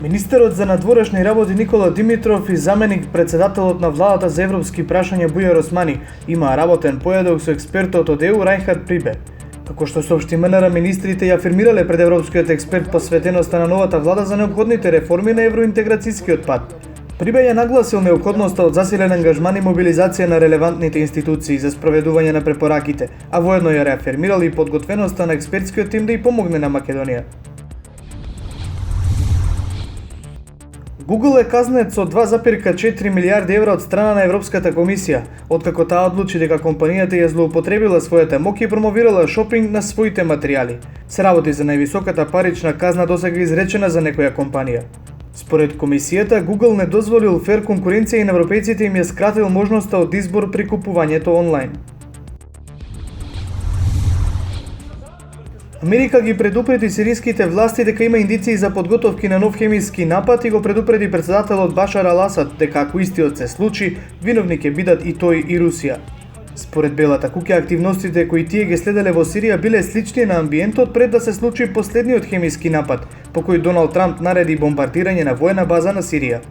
Министерот за надворешни работи Никола Димитров и заменик председателот на владата за европски прашања Бујар Османи имаа работен поедок со експертот од ЕУ Рајнхард Прибе. Како што соопшти МНР, министрите ја афирмирале пред европскиот експерт посветеноста на новата влада за неопходните реформи на евроинтеграцијскиот пат. Прибе ја нагласил неопходноста од засилен ангажман и мобилизација на релевантните институции за спроведување на препораките, а воедно ја реафирмирал и подготвеноста на експертскиот тим да ја помогне на Македонија. Google е казнет со 2,4 милиарди евра од страна на Европската комисија, откако таа одлучи дека компанијата ја злоупотребила својата моќ и промовирала шопинг на своите материјали. Се работи за највисоката парична казна досега изречена за некоја компанија. Според комисијата, Google не дозволил фер конкуренција и на европејците им ја скратил можноста од избор при купувањето онлайн. Америка ги предупреди сириските власти дека има индиции за подготовки на нов хемиски напад и го предупреди председателот Башар Ал-Асад дека ако истиот се случи, виновни ќе бидат и тој и Русија. Според Белата куќа, активностите кои тие ги следеле во Сирија биле слични на амбиентот пред да се случи последниот хемиски напад, по кој Доналд Трамп нареди бомбардирање на воена база на Сирија.